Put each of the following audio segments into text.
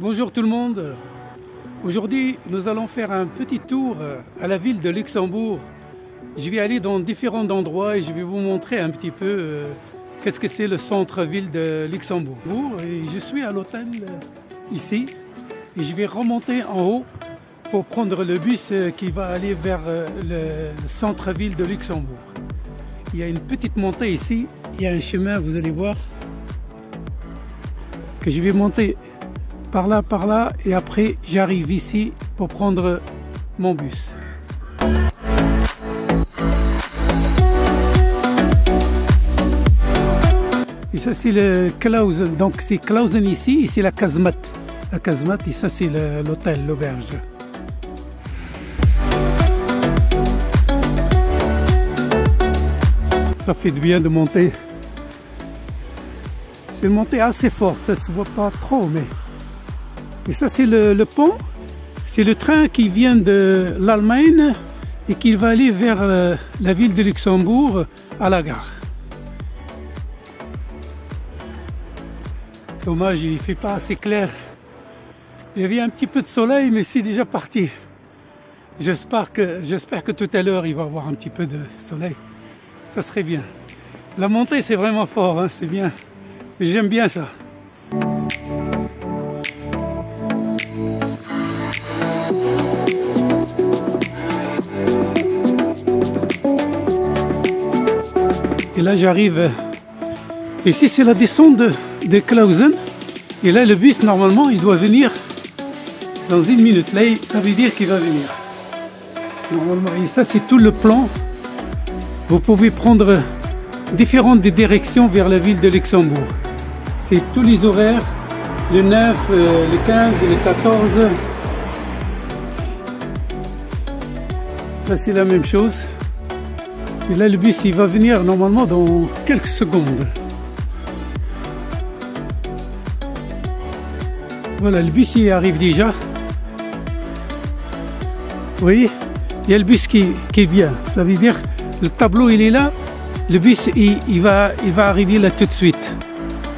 Bonjour tout le monde. Aujourd'hui, nous allons faire un petit tour à la ville de Luxembourg. Je vais aller dans différents endroits et je vais vous montrer un petit peu qu'est-ce que c'est le centre-ville de Luxembourg. Et je suis à l'hôtel ici et je vais remonter en haut pour prendre le bus qui va aller vers le centre-ville de Luxembourg. Il y a une petite montée ici, il y a un chemin, vous allez voir, que je vais monter par là, et après j'arrive ici pour prendre mon bus. Et ça c'est le Klausen, donc c'est Klausen ici, et c'est la casemate. La casemate, et ça c'est l'hôtel, l'auberge. Ça fait du bien de monter. C'est une montée assez forte, ça se voit pas trop, mais... Et ça c'est le pont, c'est le train qui vient de l'Allemagne et qui va aller vers la ville de Luxembourg à la gare. Dommage, il ne fait pas assez clair. Il y avait un petit peu de soleil, mais c'est déjà parti. J'espère que tout à l'heure il va y avoir un petit peu de soleil. Ça serait bien. La montée c'est vraiment fort, hein, c'est bien. J'aime bien ça. Et là j'arrive, ici c'est la descente de Klausen, et là le bus normalement il doit venir dans une minute, là ça veut dire qu'il va venir, normalement. Et ça c'est tout le plan, vous pouvez prendre différentes directions vers la ville de Luxembourg, c'est tous les horaires, le 9, le 15, le 14, là c'est la même chose. Et là le bus il va venir normalement dans quelques secondes. Voilà, le bus il arrive déjà. Vous voyez, il y a le bus qui vient. Ça veut dire le tableau il est là, le bus il va arriver là tout de suite.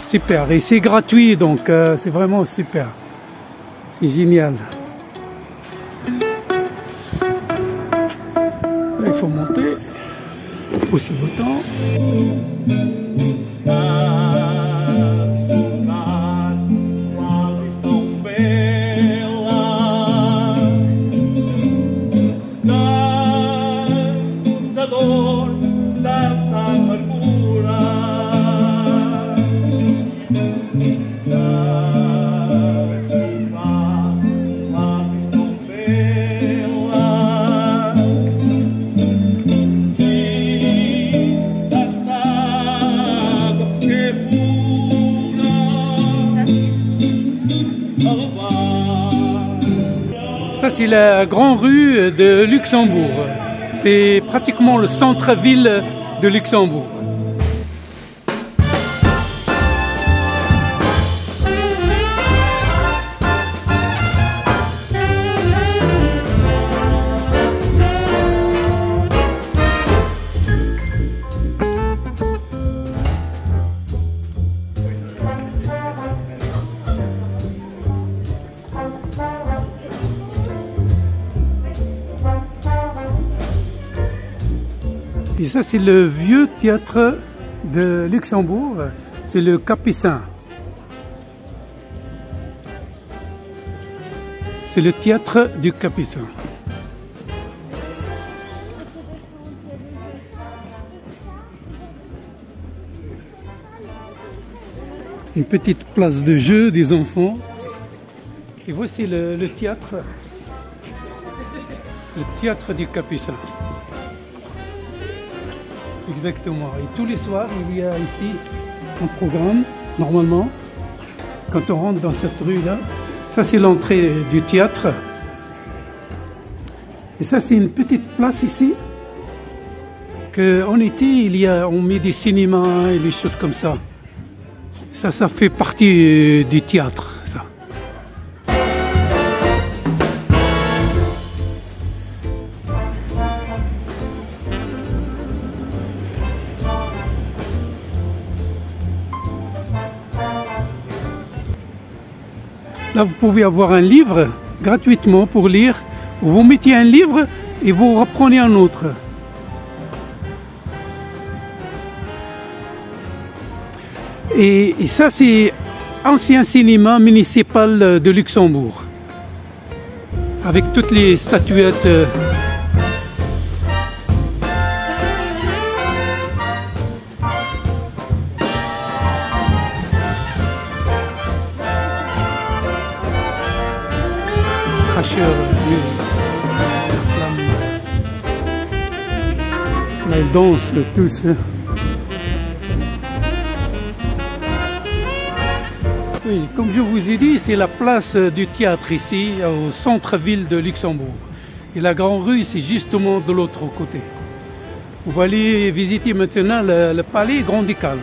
Super, et c'est gratuit, donc c'est vraiment super. C'est génial. Là, il faut monter. Aussi longtemps. Ça c'est la grande rue de Luxembourg. C'est pratiquement le centre-ville de Luxembourg. Et ça c'est le vieux théâtre de Luxembourg, c'est le Capucin. C'est le théâtre du Capucin. Une petite place de jeu des enfants. Et voici le théâtre du Capucin. Exactement. Et tous les soirs, il y a ici un programme, normalement, quand on rentre dans cette rue-là. Ça, c'est l'entrée du théâtre. Et ça, c'est une petite place ici. En été, on met des cinémas et des choses comme ça. Ça fait partie du théâtre, ça. Là, vous pouvez avoir un livre gratuitement pour lire. Vous mettez un livre et vous reprenez un autre. Et ça, c'est ancien cinéma municipal de Luxembourg, avec toutes les statuettes. Cracheur, la flamme. Là, ils dansent tous. Oui, comme je vous ai dit, c'est la place du théâtre ici, au centre-ville de Luxembourg. Et la grande rue, c'est justement de l'autre côté. Vous va aller visiter maintenant le palais Grand Ducal.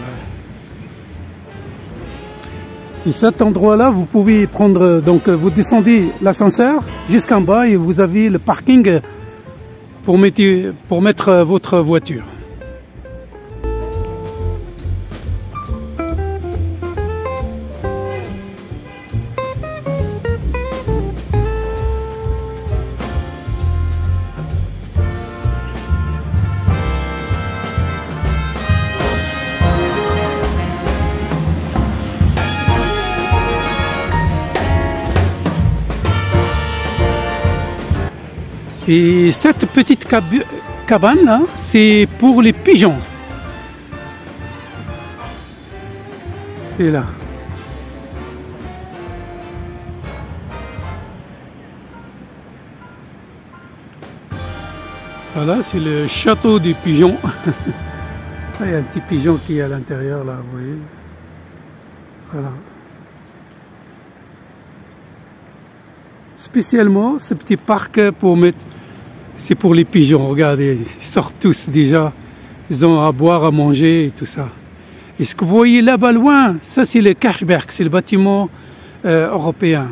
Et cet endroit-là, vous pouvez prendre, donc vous descendez l'ascenseur jusqu'en bas et vous avez le parking pour mettre votre voiture. Et cette petite cabane là, c'est pour les pigeons. C'est là. Voilà, c'est le château des pigeons. Il y a un petit pigeon qui est à l'intérieur là, vous voyez. Voilà. Spécialement, ce petit parc pour mettre, c'est pour les pigeons. Regardez, ils sortent tous déjà. Ils ont à boire, à manger et tout ça. Et ce que vous voyez là-bas loin, ça c'est le Kerchberg, c'est le bâtiment européen.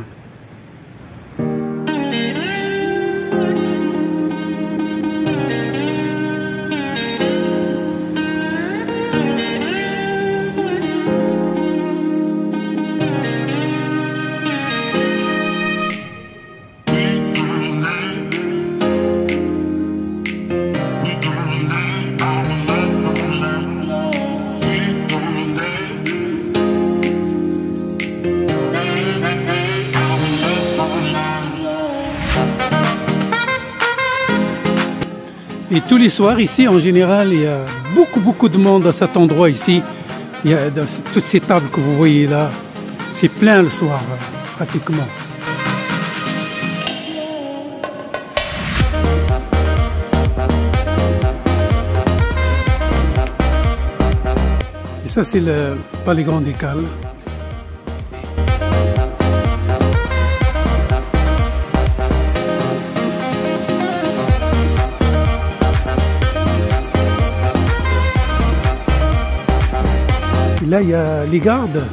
Et tous les soirs ici, en général, il y a beaucoup de monde à cet endroit ici. Il y a toutes ces tables que vous voyez là, c'est plein le soir, pratiquement. Et ça, c'est le palais Grand Ducal. Là, il y a les gardes.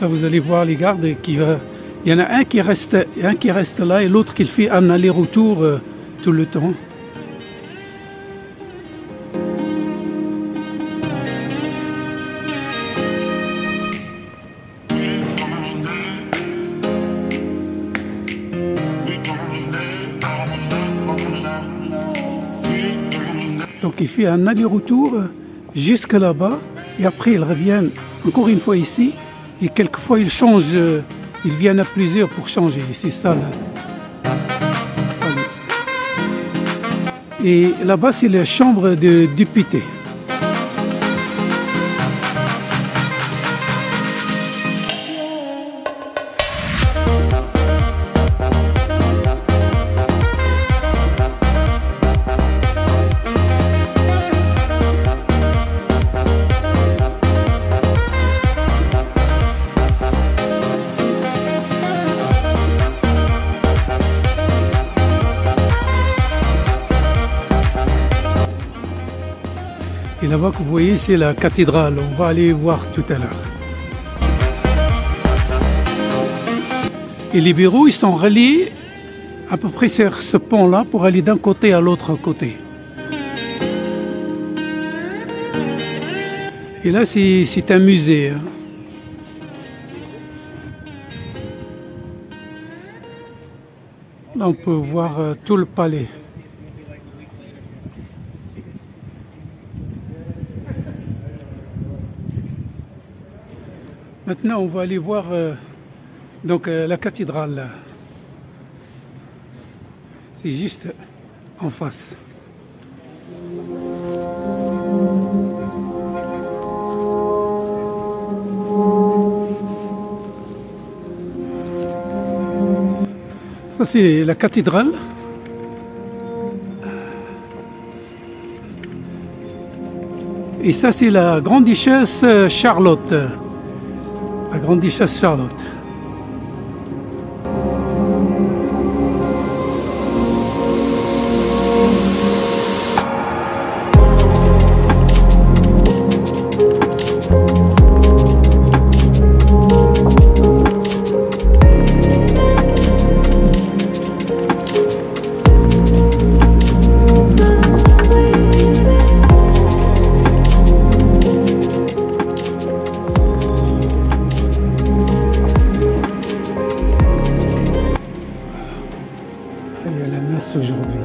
Là, vous allez voir les gardes qui va. Il y en a un qui reste là et l'autre qui fait un aller-retour tout le temps. Donc il fait un aller-retour jusque là-bas et après ils reviennent encore une fois ici et quelquefois ils changent, ils viennent à plusieurs pour changer, c'est ça là. Et là-bas c'est la chambre de députés. Et là-bas que vous voyez, c'est la cathédrale. On va aller voir tout à l'heure. Et les bureaux, ils sont reliés à peu près sur ce pont-là pour aller d'un côté à l'autre côté. Et là, c'est un musée. Hein. Là, on peut voir tout le palais. Maintenant, on va aller voir la cathédrale. C'est juste en face. Ça, c'est la cathédrale. Et ça, c'est la grande duchesse Charlotte. La grande duchesse Charlotte. Il y a la messe aujourd'hui.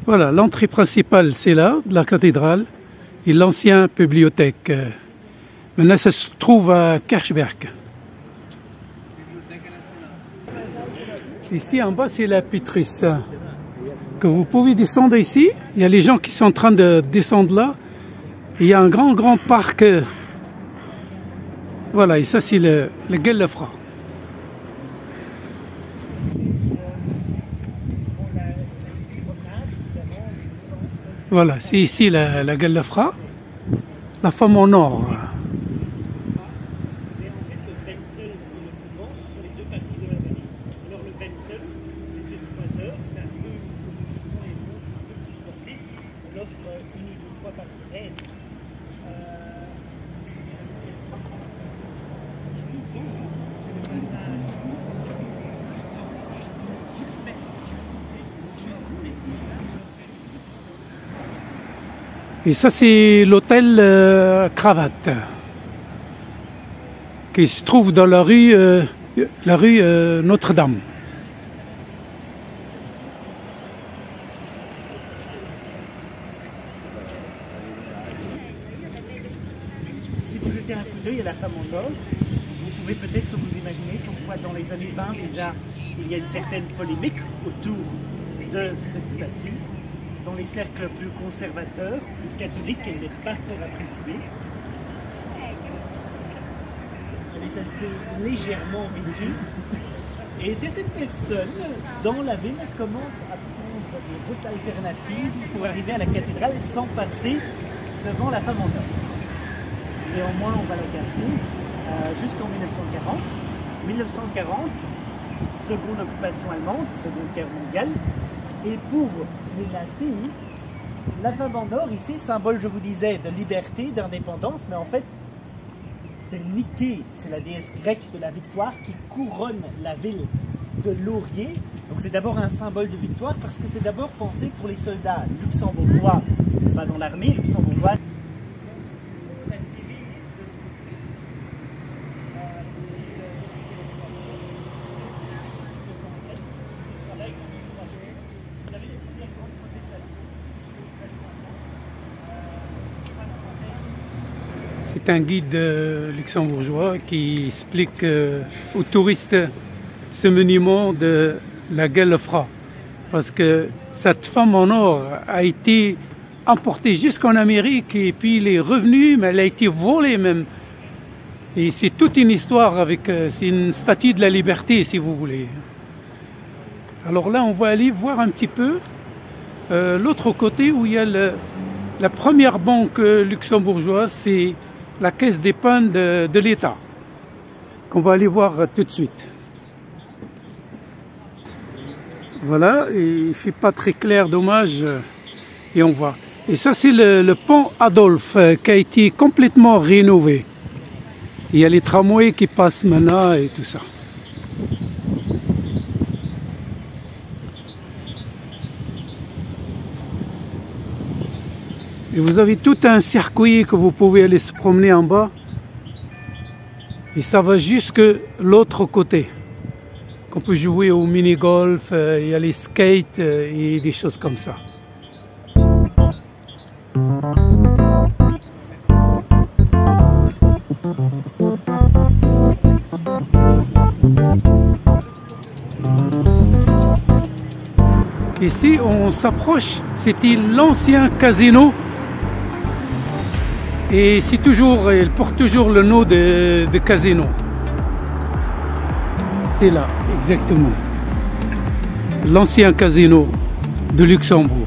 Voilà, l'entrée principale, c'est là, de la cathédrale, et l'ancienne bibliothèque. Maintenant, ça se trouve à Kirchberg. Ici, en bas, c'est la Pétrus. Que vous pouvez descendre ici. Il y a les gens qui sont en train de descendre là. Et il y a un grand parc. Voilà, et ça, c'est le Gellefra. Voilà, c'est ici la Galafra, la femme en or. Mais en fait, le Wenzel et le couvent, ce sont les deux parties de la vallée. Alors le Wenzel, c'est ces 3 heures, c'est un peu un peu plus sportif. On l'offre 1 ou 2 fois par semaine. Et ça, c'est l'hôtel Cravate, qui se trouve dans la rue Notre-Dame. Si vous jetez un coup d'œil à la femme en or, vous pouvez peut-être vous imaginer pourquoi dans les années 20 déjà, il y a une certaine polémique autour de cette statue. Dans les cercles plus conservateurs, plus catholiques, elle n'est pas fort appréciée. Elle est assez légèrement vêtue. Et certaines personnes dans la ville commencent à prendre des routes alternatives pour arriver à la cathédrale sans passer devant la femme en or. Néanmoins, on va la garder jusqu'en 1940. 1940, seconde occupation allemande, seconde guerre mondiale. Et pour les lasser, la femme en or ici, symbole, je vous disais, de liberté, d'indépendance, mais en fait, c'est Niké, c'est la déesse grecque de la victoire qui couronne la ville de laurier. Donc c'est d'abord un symbole de victoire parce que c'est d'abord pensé pour les soldats luxembourgeois, pas dans l'armée luxembourgeoise. C'est un guide luxembourgeois qui explique aux touristes ce monument de la Galafra. Parce que cette femme en or a été emportée jusqu'en Amérique et puis elle est revenue, mais elle a été volée même. Et c'est toute une histoire avec, c'est une statue de la liberté si vous voulez. Alors là on va aller voir un petit peu l'autre côté où il y a la première banque luxembourgeoise, c'est la caisse d'épargne de l'État, qu'on va aller voir tout de suite. Voilà, et il ne fait pas très clair, dommage, et on voit. Et ça c'est le pont Adolphe qui a été complètement rénové. Il y a les tramways qui passent maintenant et tout ça. Et vous avez tout un circuit que vous pouvez aller se promener en bas. Et ça va jusque l'autre côté. On peut jouer au mini-golf, il y a les skates et des choses comme ça. Ici, on s'approche, c'était l'ancien casino. Et c'est toujours, il porte toujours le nom de casino. C'est là, exactement. L'ancien casino de Luxembourg.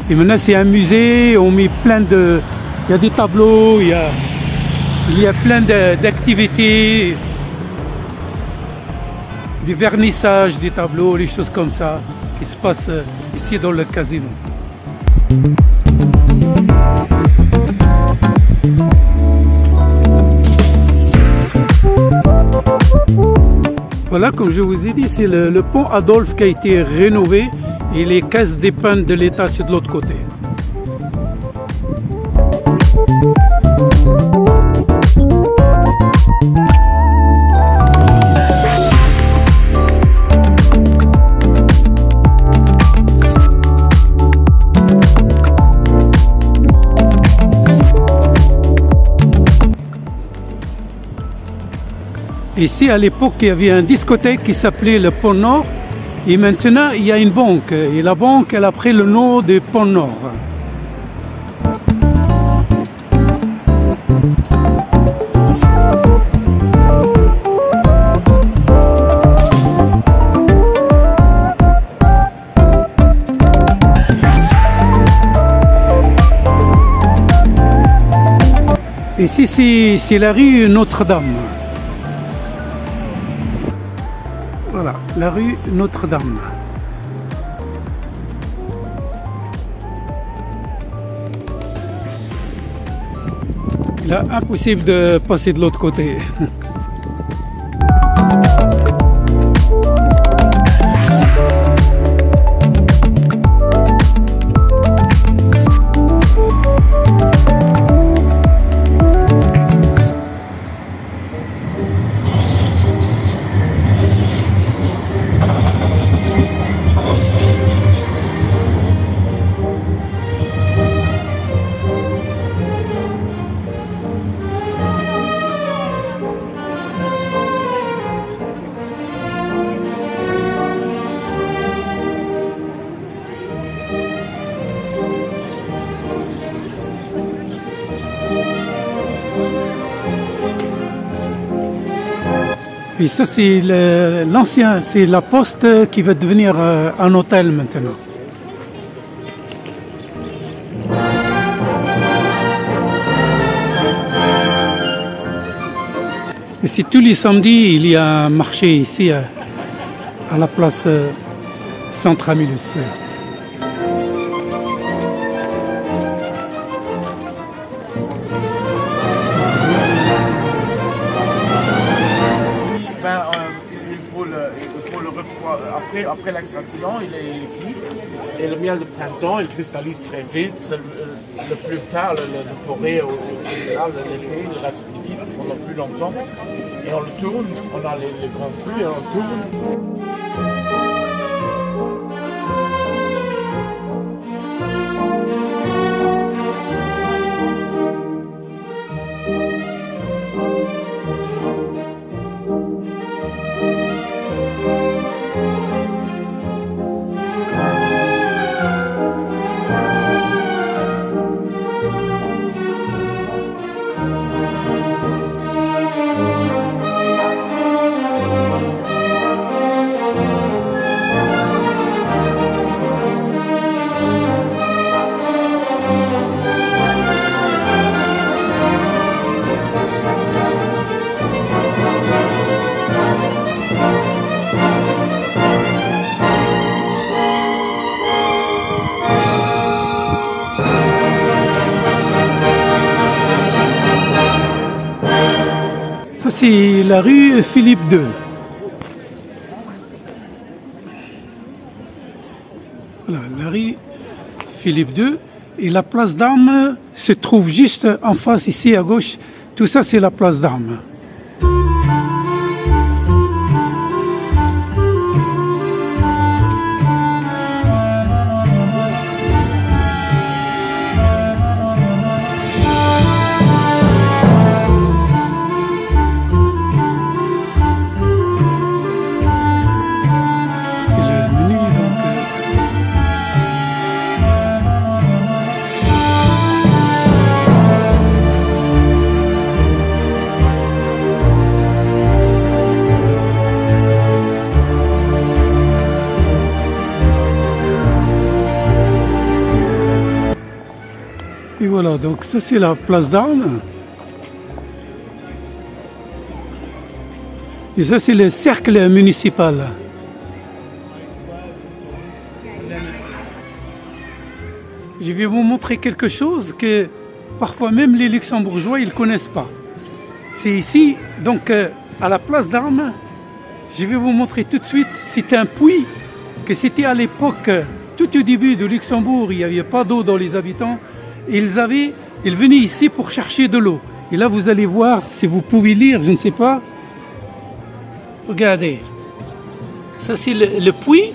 Et maintenant c'est un musée, on met plein de... Il y a des tableaux, il y a plein d'activités. Du vernissage des tableaux, les choses comme ça qui se passent ici dans le casino. Voilà, comme je vous ai dit, c'est le pont Adolphe qui a été rénové et les caisses d'épargne de l'État, c'est de l'autre côté. Ici, à l'époque, il y avait une discothèque qui s'appelait le Pont Nord. Et maintenant, il y a une banque. Et la banque, elle a pris le nom de Pont Nord. Ici, c'est la rue Notre-Dame. Voilà, la rue Notre-Dame. Là, impossible de passer de l'autre côté. Et ça, c'est l'ancien, c'est la poste qui va devenir un hôtel maintenant. Et c'est tous les samedis, il y a un marché ici à la place Centramilus. Il faut le refroidir. Après l'extraction, il est liquide. Et le miel de printemps, il cristallise très vite. Le plus tard, le forêt aussi, là, l'été, il reste liquide pendant plus longtemps. Et on le tourne, on a les grands fruits et on tourne. Ça, c'est la rue Philippe II. Voilà, la rue Philippe II. Et la place d'Armes se trouve juste en face, ici à gauche. Tout ça, c'est la place d'Armes. Et voilà, donc ça c'est la place d'Armes. Et ça c'est le cercle municipal. Je vais vous montrer quelque chose que parfois même les Luxembourgeois ils ne connaissent pas. C'est ici, donc à la place d'Armes, je vais vous montrer tout de suite, c'est un puits que c'était à l'époque, tout au début de Luxembourg, il n'y avait pas d'eau dans les habitants. Ils venaient ici pour chercher de l'eau. Et là, vous allez voir, si vous pouvez lire, je ne sais pas. Regardez. Ça, c'est le puits,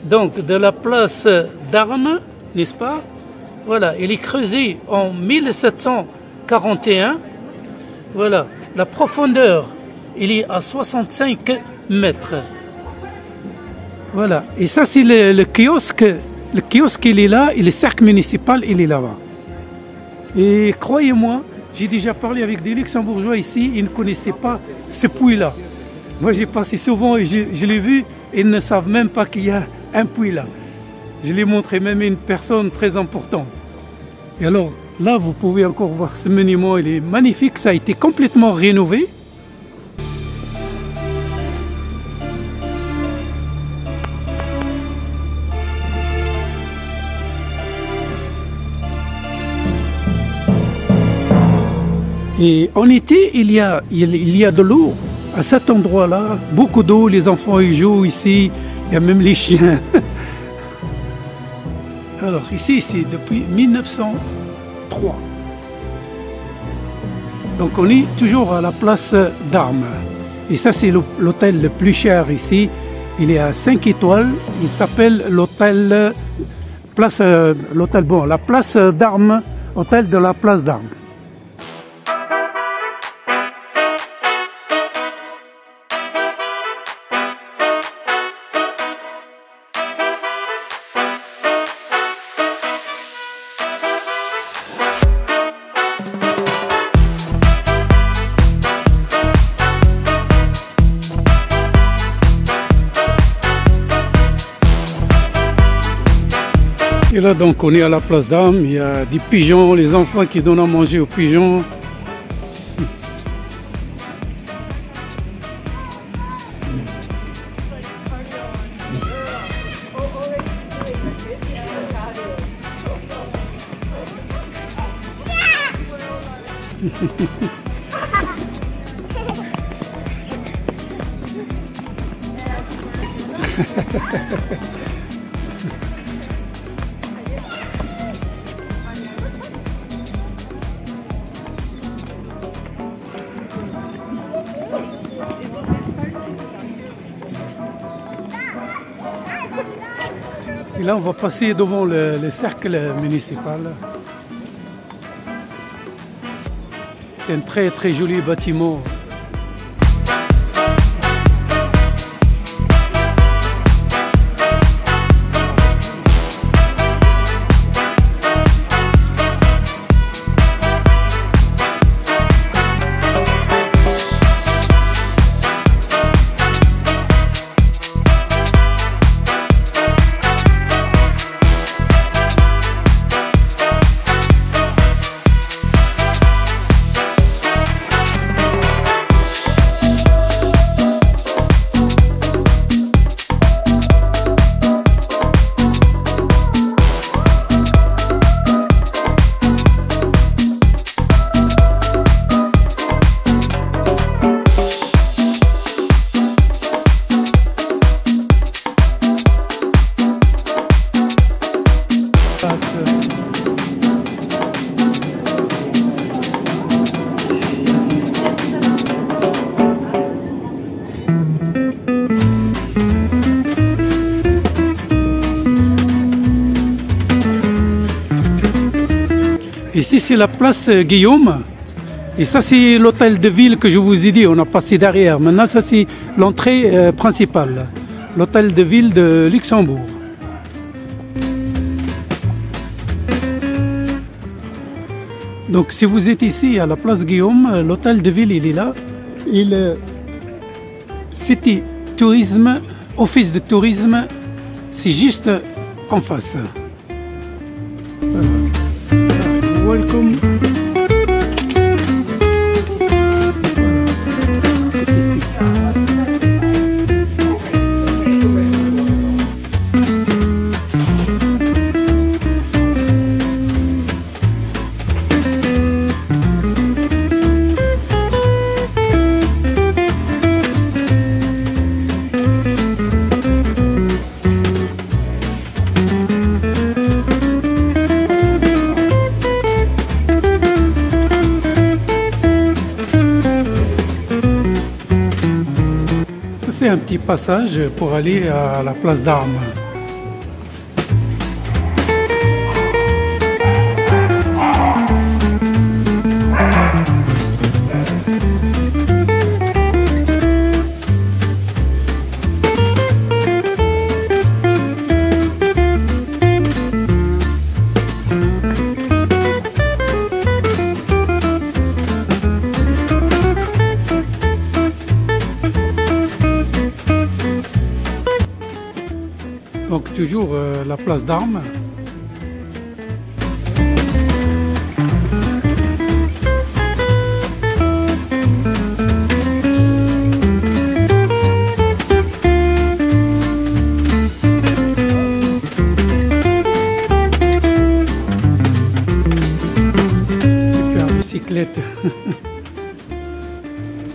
donc, de la place d'Armes, n'est-ce pas? Voilà, il est creusé en 1741. Voilà, la profondeur, il est à 65 mètres. Voilà, et ça, c'est le kiosque. Le kiosque, il est là, et le cercle municipal, il est là-bas. Et croyez-moi, j'ai déjà parlé avec des Luxembourgeois ici, ils ne connaissaient pas ce puits-là. Moi, j'ai passé souvent et je l'ai vu, et ils ne savent même pas qu'il y a un puits là. Je l'ai montré même à une personne très importante. Et alors, Là, vous pouvez encore voir ce monument, il est magnifique, ça a été complètement rénové. Et en été, il y a de l'eau à cet endroit-là, beaucoup d'eau, les enfants y jouent ici, il y a même les chiens. Alors ici, c'est depuis 1903. Donc on est toujours à la place d'Armes. Et ça, c'est l'hôtel le plus cher ici. Il est à 5 étoiles. Il s'appelle la place d'Armes, hôtel de la place d'Armes. Et là, donc, on est à la place d'Armes, il y a des pigeons, les enfants qui donnent à manger aux pigeons. Et là, on va passer devant le cercle municipal. C'est un très très joli bâtiment. Ici, c'est la place Guillaume. Et ça, c'est l'hôtel de ville que je vous ai dit. On a passé derrière. Maintenant, ça, c'est l'entrée principale. L'hôtel de ville de Luxembourg. Donc, si vous êtes ici à la place Guillaume, l'hôtel de ville, il est là. City Tourisme, Office de tourisme, c'est juste en face. Welcome. C'est un petit passage pour aller à la place d'Armes. Donc toujours la place d'Armes. bicyclette.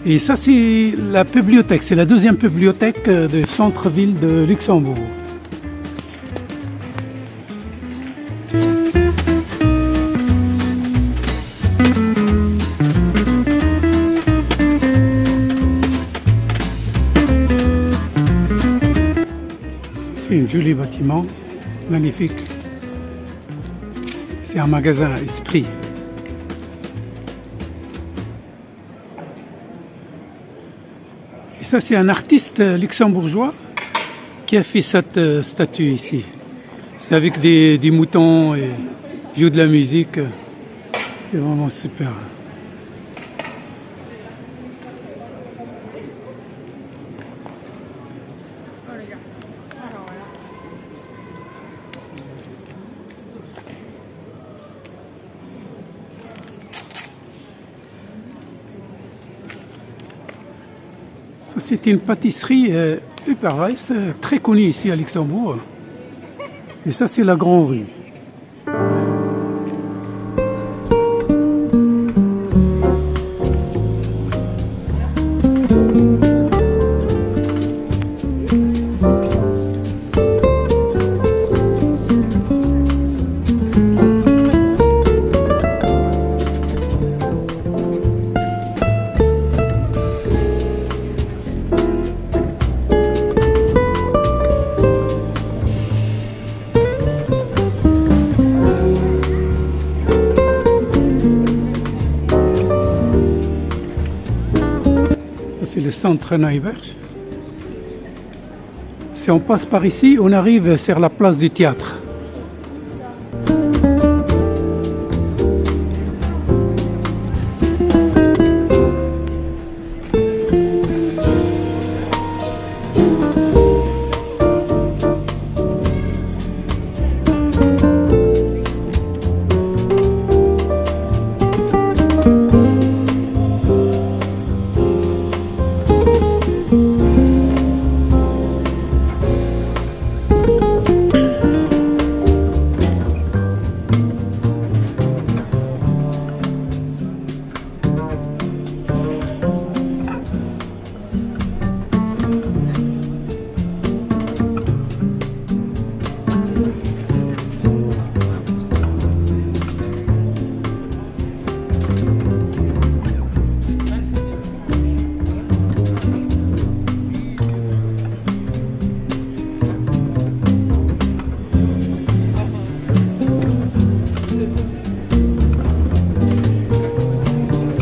Et ça, c'est la bibliothèque. C'est la deuxième bibliothèque du centre-ville de Luxembourg. C'est un joli bâtiment, magnifique. C'est un magasin Esprit. Et ça, c'est un artiste luxembourgeois qui a fait cette statue ici. C'est avec des moutons et il joue de la musique. C'est vraiment super. Ça, c'est une pâtisserie pareil, très connue ici à Luxembourg. Et ça, c'est la Grande Rue. C'est le centre Neuberg. Si on passe par ici, on arrive sur la place du théâtre.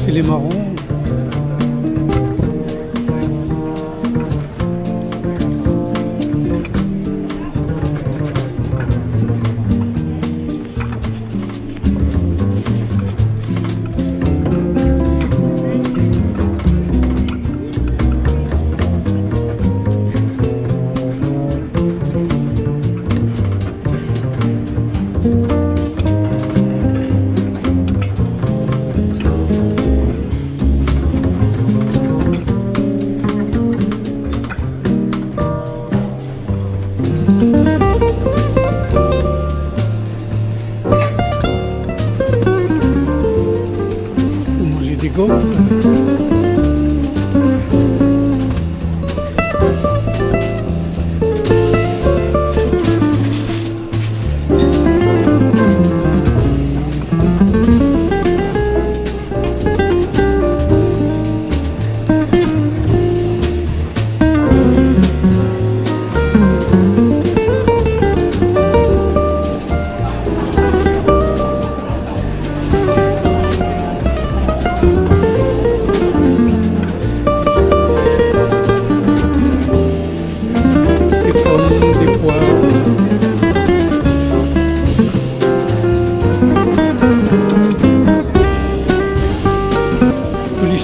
C'est les marrons. Des gaufres.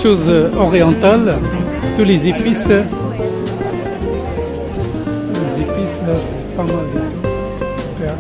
Choses orientales, tous les épices. Les épices là, c'est pas mal du tout. Super.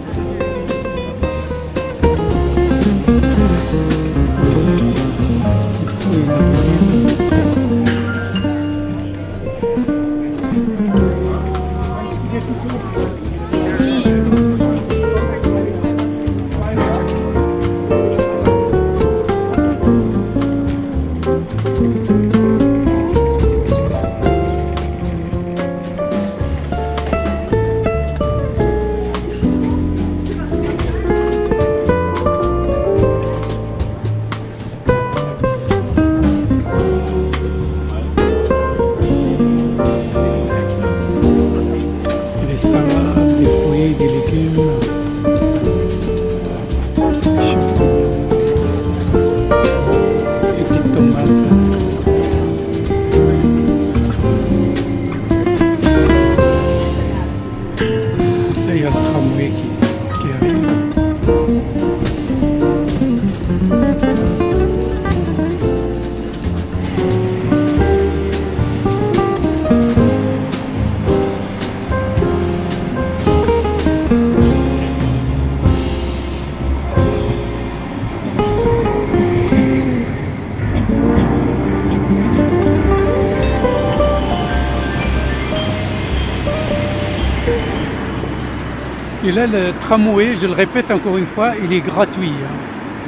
Et là, le tramway, je le répète encore une fois, il est gratuit.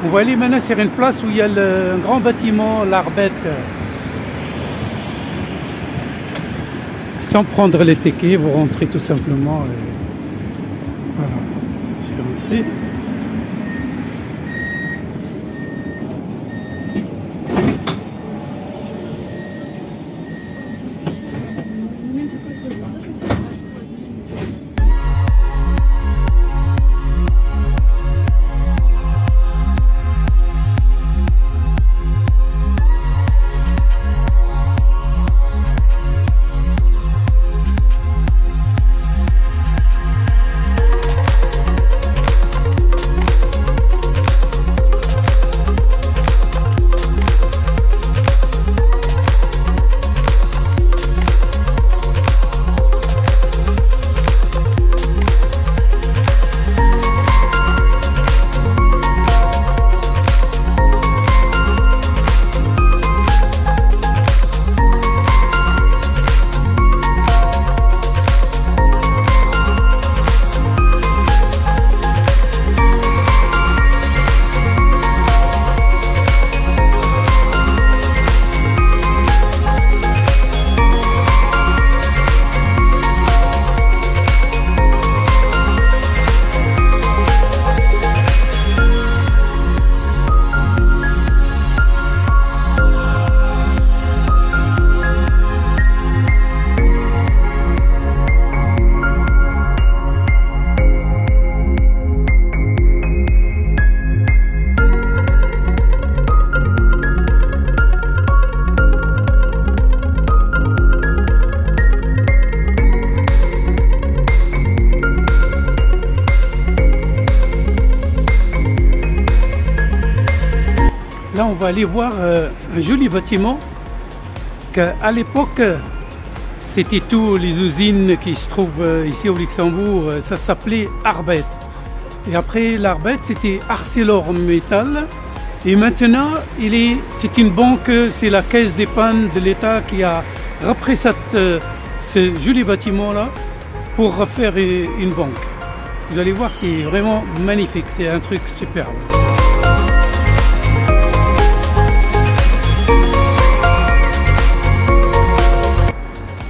On va aller maintenant sur une place où il y a un grand bâtiment, l'Arbet. Sans prendre les tickets, vous rentrez tout simplement. Voilà, je vais rentrer. Là, on va aller voir un joli bâtiment qu'à l'époque, c'était tous les usines qui se trouvent ici au Luxembourg. Ça s'appelait Arbet. Et après l'Arbet, c'était ArcelorMittal. Et maintenant, c'est une banque, c'est la Caisse d'épargne de l'État qui a repris ce joli bâtiment-là pour refaire une banque. Vous allez voir, c'est vraiment magnifique, c'est un truc superbe.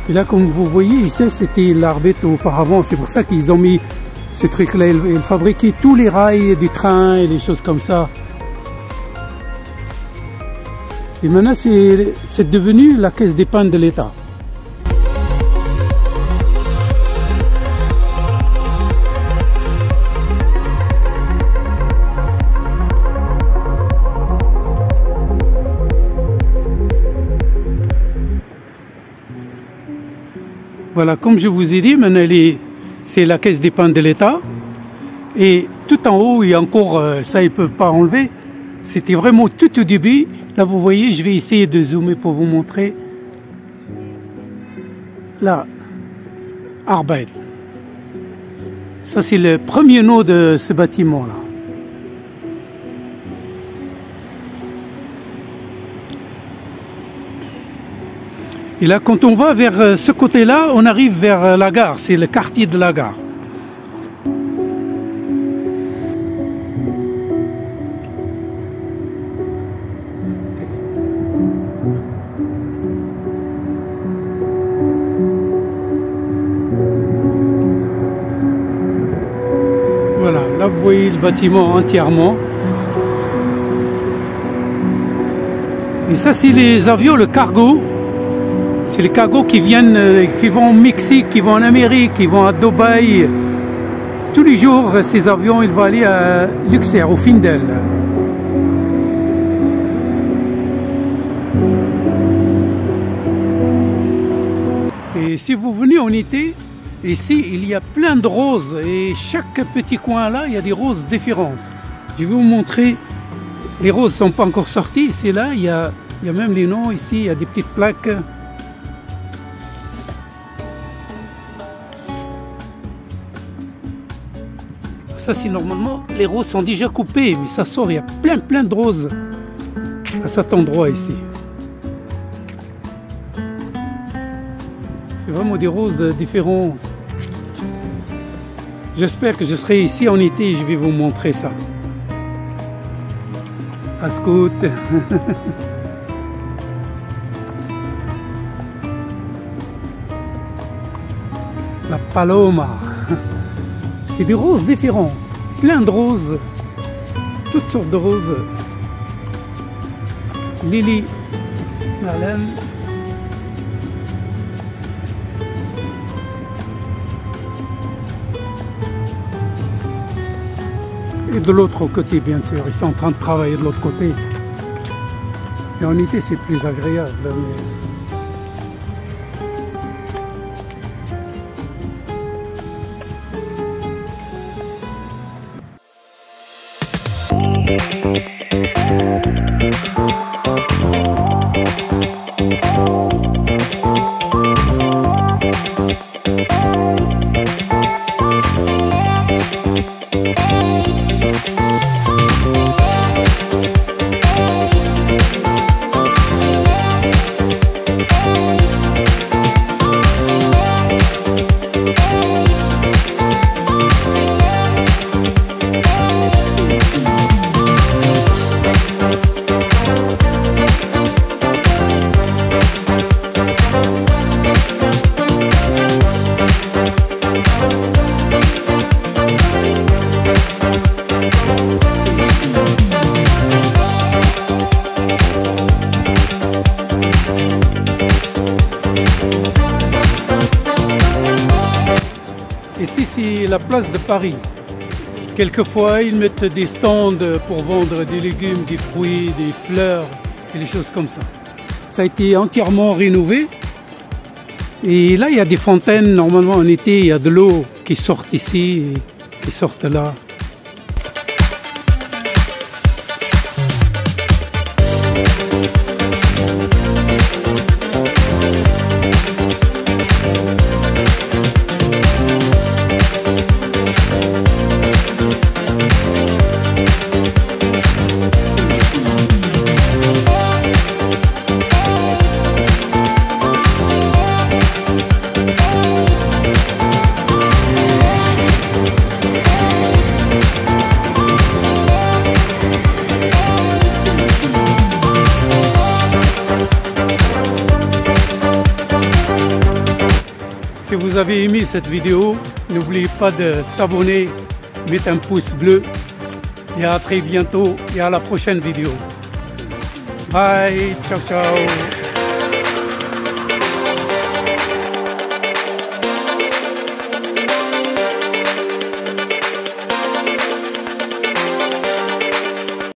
Et là, comme vous voyez, ici, c'était l'Arbet auparavant. C'est pour ça qu'ils ont mis ces trucs-là. Ils fabriquaient tous les rails des trains et des choses comme ça. Et maintenant, c'est devenu la Caisse d'épargne de l'État. Voilà, comme je vous ai dit, maintenant c'est la Caisse d'épargne de l'État. Et tout en haut, il y a encore, ça ils ne peuvent pas enlever. C'était vraiment tout au début. Là, vous voyez, je vais essayer de zoomer pour vous montrer. Là, Arbet. Ça, c'est le premier nom de ce bâtiment-là. Et là, quand on va vers ce côté-là, on arrive vers la gare. C'est le quartier de la gare. Voilà, là vous voyez le bâtiment entièrement. Et ça, c'est les avions, le cargo. C'est les cargos qui viennent, qui vont au Mexique, qui vont en Amérique, qui vont à Dubaï. Tous les jours, ces avions, ils vont aller à Luxembourg, au Findel. Et si vous venez en été, ici, il y a plein de roses. Et chaque petit coin là, il y a des roses différentes. Je vais vous montrer. Les roses ne sont pas encore sorties. C'est là, il y a même les noms ici, il y a des petites plaques. Ça, c'est normalement, les roses sont déjà coupées, mais ça sort, il y a plein de roses à cet endroit ici. C'est vraiment des roses différents. J'espère que je serai ici en été et je vais vous montrer ça. Ascout. La paloma. C'est des roses différents. Plein de roses. Toutes sortes de roses. Lily Allen. Et de l'autre côté, bien sûr, ils sont en train de travailler de l'autre côté. Et en été, c'est plus agréable. Ici, c'est la place de Paris. Quelquefois, ils mettent des stands pour vendre des légumes, des fruits, des fleurs et des choses comme ça. Ça a été entièrement rénové. Et là, il y a des fontaines. Normalement, en été, il y a de l'eau qui sort ici et qui sort là. Si vous avez aimé cette vidéo, n'oubliez pas de s'abonner, mettre un pouce bleu et à très bientôt et à la prochaine vidéo. Bye, ciao ciao.